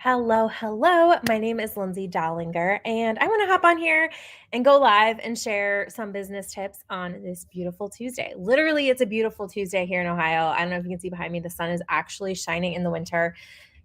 Hello, hello. My name is Lindsay Dollinger, and I want to hop on here and go live and share some business tips on this beautiful Tuesday. Literally, it's a beautiful Tuesday here in Ohio. I don't know if you can see behind me, the sun is actually shining in the winter.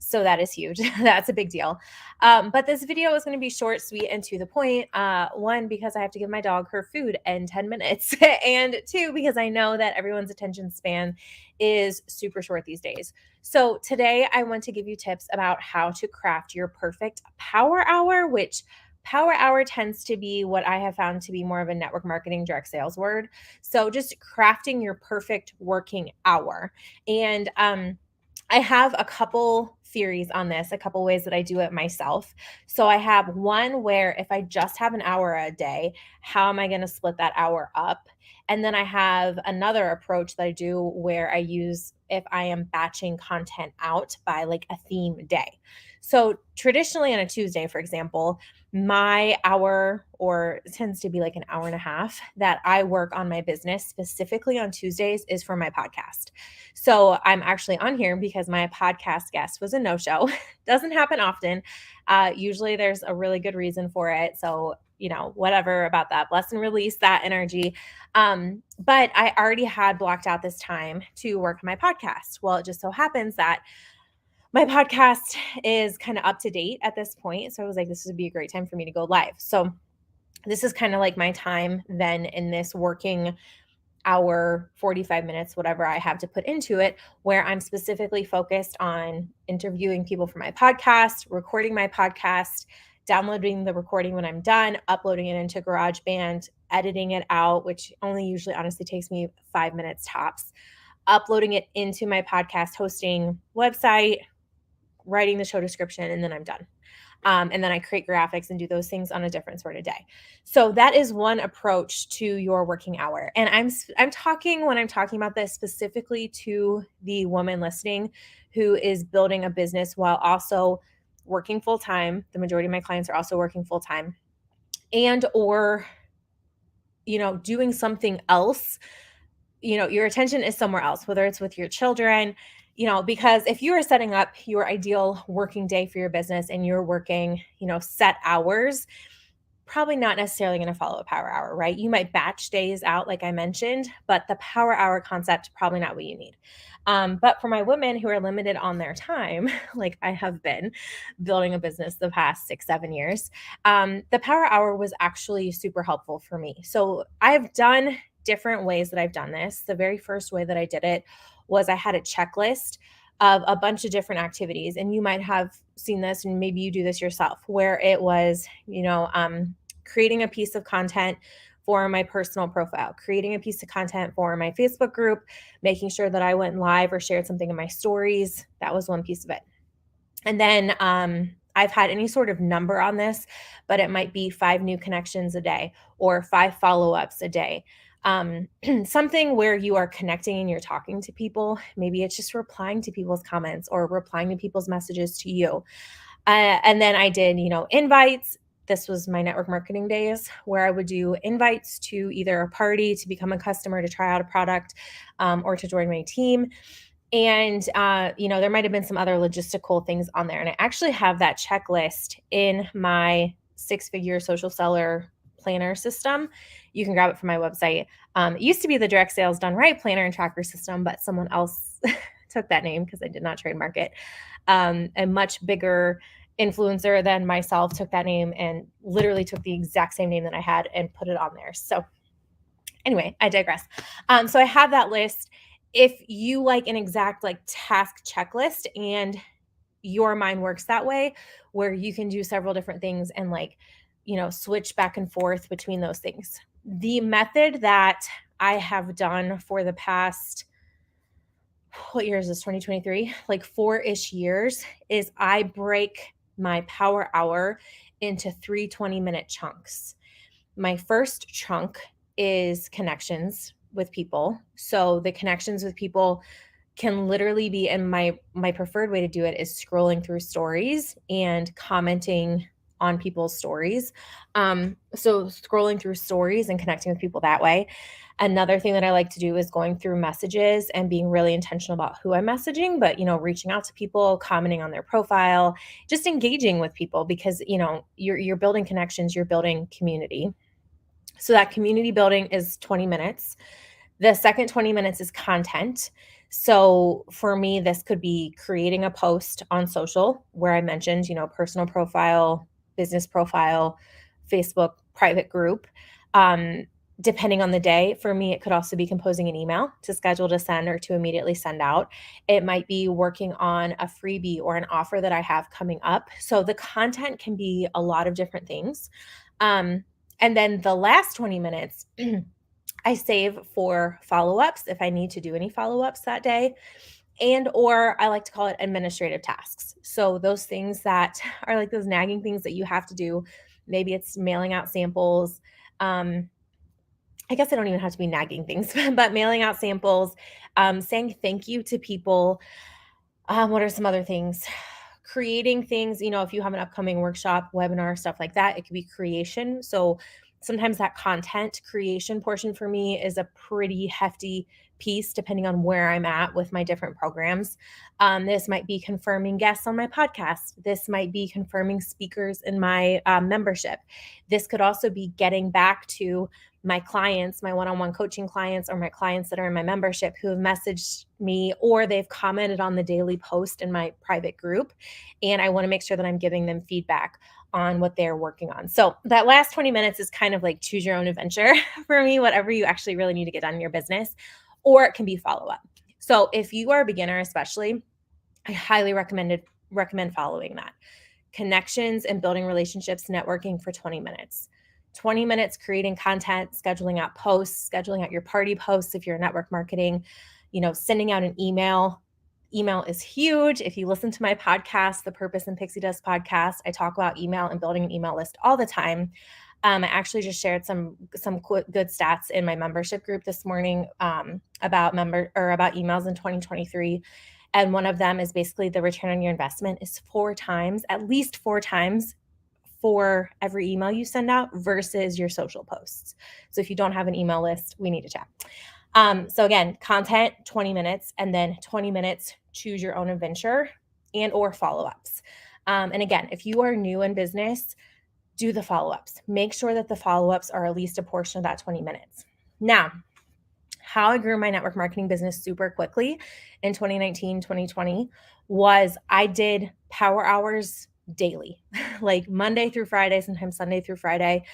So that is huge. That's a big deal. But this video is going to be short, sweet, and to the point. One, because I have to give my dog her food in 10 minutes. And two, because I know that everyone's attention span is super short these days. So today I want to give you tips about how to craft your perfect power hour, which power hour tends to be what I have found to be more of a network marketing direct sales word. So just crafting your perfect working hour. And I have a couple theories on this, a couple ways that I do it myself. So I have one where if I just have an hour a day, how am I going to split that hour up? And then I have another approach that I do where I use if I am batching content out by like a theme day. So traditionally on a Tuesday, for example, my hour or it tends to be like an hour and a half that I work on my business specifically on Tuesdays is for my podcast. So I'm actually on here because my podcast guest was a no-show. Doesn't happen often. Usually there's a really good reason for it. So, whatever about that. Bless and release that energy. But I already had blocked out this time to work on my podcast. Well, it just so happens that my podcast is kind of up to date at this point. So I was like, this would be a great time for me to go live. So this is kind of like my time then in this working hour, 45 minutes, whatever I have to put into it, where I'm specifically focused on interviewing people for my podcast, recording my podcast, downloading the recording when I'm done, uploading it into GarageBand, editing it out, which only usually honestly takes me 5 minutes tops, uploading it into my podcast hosting website, writing the show description, and then I'm done. And then I create graphics and do those things on a different sort of day. So that is one approach to your working hour. And I'm talking when I'm talking about this specifically to the woman listening who is building a business while also working full time. The majority of my clients are also working full time and or doing something else. Your attention is somewhere else, whether it's with your children, because if you are setting up your ideal working day for your business and you're working, set hours, probably not necessarily going to follow a power hour, right? You might batch days out, like I mentioned, but the power hour concept, probably not what you need. But for my women who are limited on their time, like I have been building a business the past 6-7 years, the power hour was actually super helpful for me. So I've done different ways that I've done this. The very first way that I did it was I had a checklist of a bunch of different activities. And you might have seen this, and maybe you do this yourself, where it was, creating a piece of content for my personal profile, creating a piece of content for my Facebook group, making sure that I went live or shared something in my stories. That was one piece of it. And then I've had any sort of number on this, but it might be 5 new connections a day or 5 follow-ups a day. Something where you are connecting and you're talking to people. Maybe it's just replying to people's comments or replying to people's messages to you. And then I did, invites. This was my network marketing days where I would do invites to either a party, to become a customer, to try out a product, or to join my team. And, there might have been some other logistical things on there. And I actually have that checklist in my 6-figure social seller planner system. You can grab it from my website. It used to be the direct sales done right planner and tracker system, but someone else took that name because I did not trademark it. A much bigger influencer than myself took that name and literally took the exact same name that I had and put it on there. So anyway, I digress. So I have that list. If you like an exact task checklist and your mind works that way, where you can do several different things and switch back and forth between those things. The method that I have done for the past, what year is this, 2023? Like 4-ish years, is I break my power hour into 3 20-minute chunks. My first chunk is connections with people. So the connections with people can literally be, and my preferred way to do it is scrolling through stories and commenting on people's stories. So scrolling through stories and connecting with people that way. Another thing that I like to do is going through messages and being really intentional about who I'm messaging, but reaching out to people, commenting on their profile, just engaging with people because you're building connections, you're building community. So that community building is 20 minutes. The second 20 minutes is content. So for me, this could be creating a post on social where I mentioned, personal profile, business profile, Facebook private group. Um, Depending on the day, for me, it could also be composing an email to schedule to send or to immediately send out. It might be working on a freebie or an offer that I have coming up. So the content can be a lot of different things. Um, and then the last 20 minutes, I save for follow-ups if I need to do any follow-ups that day, and or I like to call it administrative tasks. So those things that are like those nagging things that you have to do. Maybe it's mailing out samples. Um, I guess I don't even have to be nagging things, but mailing out samples, saying thank you to people. What are some other things? Creating things, if you have an upcoming workshop, webinar, stuff like that, it could be creation. So sometimes that content creation portion for me is a pretty hefty piece depending on where I'm at with my different programs. This might be confirming guests on my podcast. This might be confirming speakers in my membership. This could also be getting back to my clients, my one-on-one coaching clients, or my clients that are in my membership who have messaged me or they've commented on the daily post in my private group. And I want to make sure that I'm giving them feedback on what they're working on. So that last 20 minutes is kind of like choose your own adventure for me, whatever you actually really need to get done in your business, or it can be follow-up. So if you are a beginner, especially, I highly recommend following that. Connections and building relationships, networking for 20 minutes. 20 minutes creating content, scheduling out posts, scheduling out your party posts if you're network marketing, sending out an email. Email is huge. If you listen to my podcast, the Purpose and Pixie Dust podcast, I talk about email and building an email list all the time. I actually just shared some good stats in my membership group this morning about emails in 2023. And one of them is basically the return on your investment is at least four times for every email you send out versus your social posts. So if you don't have an email list, we need to chat. So again, content, 20 minutes, and then 20 minutes, choose your own adventure and or follow-ups. And again, if you are new in business, do the follow-ups. Make sure that the follow-ups are at least a portion of that 20 minutes. Now, how I grew my network marketing business super quickly in 2019, 2020 was I did power hours daily, like Monday through Friday, sometimes Sunday through Friday,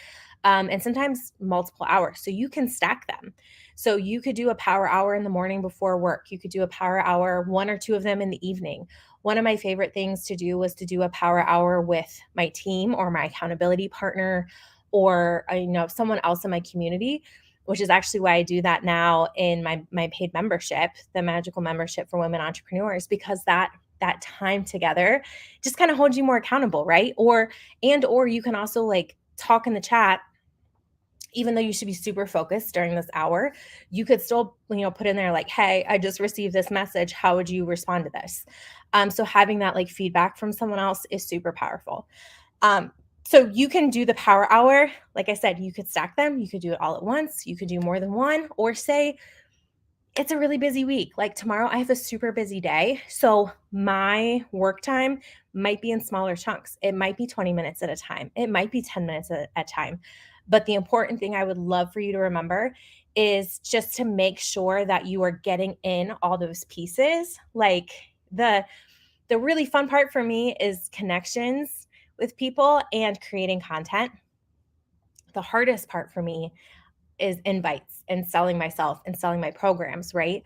and sometimes multiple hours. So you can stack them. So you could do a power hour in the morning before work. You could do a power hour, one or two of them in the evening. One of my favorite things to do was to do a power hour with my team or my accountability partner or someone else in my community, which is actually why I do that now in my paid membership, the Magical Membership for Women Entrepreneurs, because that time together just kind of holds you more accountable, right? Or you can also like talk in the chat. Even though you should be super focused during this hour, you could still, put in there like, hey, I just received this message. How would you respond to this? So having that like feedback from someone else is super powerful. So you can do the power hour. Like I said, you could stack them. You could do it all at once. You could do more than one, or say it's a really busy week. Like tomorrow I have a super busy day. So my work time might be in smaller chunks. It might be 20 minutes at a time. It might be 10 minutes at a time. But the important thing I would love for you to remember is just to make sure that you are getting in all those pieces. Like the really fun part for me is connections with people and creating content. The hardest part for me is invites and selling myself and selling my programs, right?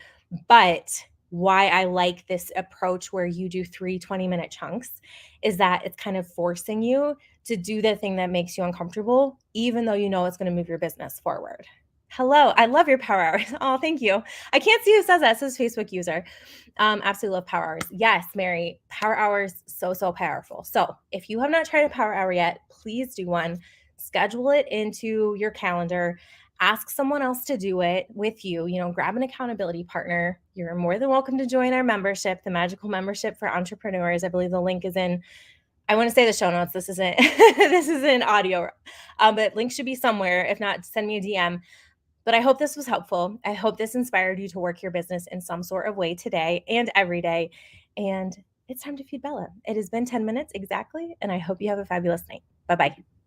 But why I like this approach where you do 3 20-minute chunks is that it's kind of forcing you to do the thing that makes you uncomfortable, even though you know it's going to move your business forward. Hello, I love your power hours. Oh, thank you. I can't see who says that. It says Facebook user. Absolutely love power hours. Yes, Mary, power hours, so powerful. So if you have not tried a power hour yet, please do one. Schedule it into your calendar. Ask someone else to do it with you. Grab an accountability partner. You're more than welcome to join our membership, the Magical Membership for Entrepreneurs. I believe the link is in I want to say the show notes. This isn't this isn't audio, but links should be somewhere. If not, send me a DM. But I hope this was helpful. I hope this inspired you to work your business in some sort of way today and every day. And it's time to feed Bella. It has been 10 minutes exactly, and I hope you have a fabulous night. Bye bye.